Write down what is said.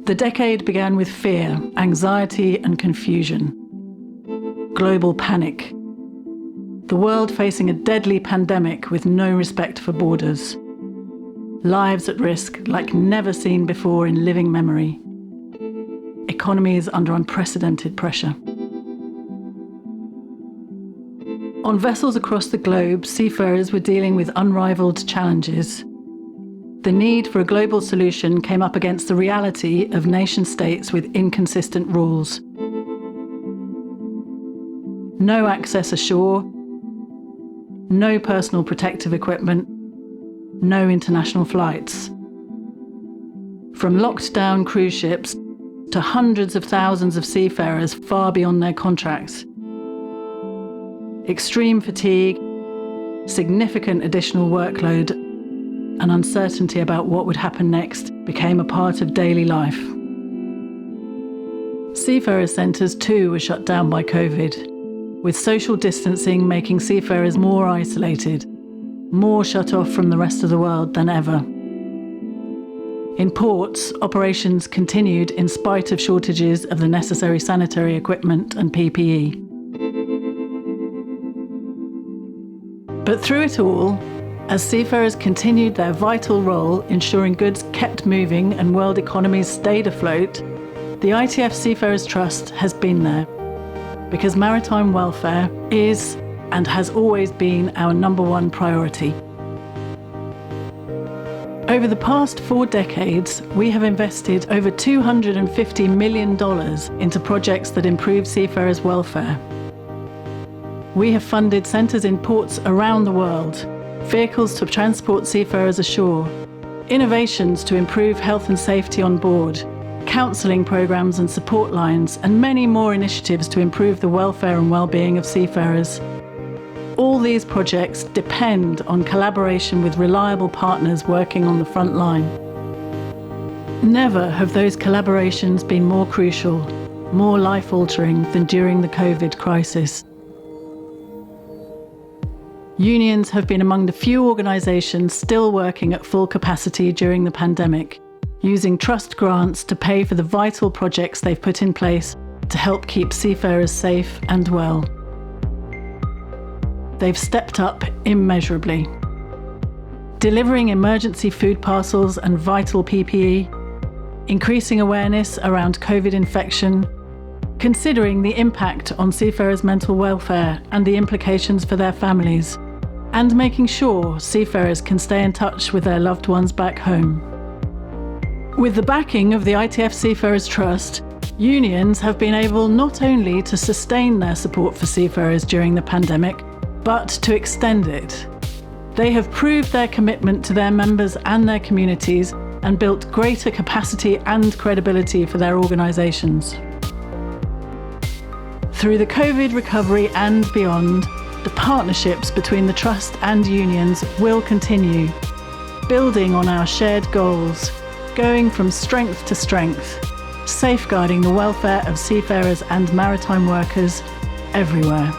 The decade began with fear, anxiety, and confusion. Global panic. The world facing a deadly pandemic with no respect for borders. Lives at risk like never seen before in living memory. Economies under unprecedented pressure. On vessels across the globe, seafarers were dealing with unrivaled challenges. The need for a global solution came up against the reality of nation-states with inconsistent rules. No access ashore, no personal protective equipment, no international flights. From locked-down cruise ships to hundreds of thousands of seafarers far beyond their contracts. Extreme fatigue, significant additional workload, and uncertainty about what would happen next became a part of daily life. Seafarers' centres too were shut down by COVID, with social distancing making seafarers more isolated, more shut off from the rest of the world than ever. In ports, operations continued in spite of shortages of the necessary sanitary equipment and PPE. But through it all, as seafarers continued their vital role ensuring goods kept moving and world economies stayed afloat, the ITF Seafarers Trust has been there, because maritime welfare is and has always been our #1 priority. Over the past 4 decades, we have invested over $250 million into projects that improve seafarers' welfare. We have funded centres in ports around the world, vehicles to transport seafarers ashore, innovations to improve health and safety on board, counselling programmes and support lines, and many more initiatives to improve the welfare and well-being of seafarers. All these projects depend on collaboration with reliable partners working on the front line. Never have those collaborations been more crucial, more life-altering than during the COVID crisis. Unions have been among the few organisations still working at full capacity during the pandemic, using trust grants to pay for the vital projects they've put in place to help keep seafarers safe and well. They've stepped up immeasurably, delivering emergency food parcels and vital PPE, increasing awareness around COVID infection, considering the impact on seafarers' mental welfare and the implications for their families, and making sure seafarers can stay in touch with their loved ones back home. With the backing of the ITF Seafarers Trust, unions have been able not only to sustain their support for seafarers during the pandemic, but to extend it. They have proved their commitment to their members and their communities and built greater capacity and credibility for their organisations. Through the COVID recovery and beyond, the partnerships between the Trust and unions will continue, building on our shared goals, going from strength to strength, safeguarding the welfare of seafarers and maritime workers everywhere.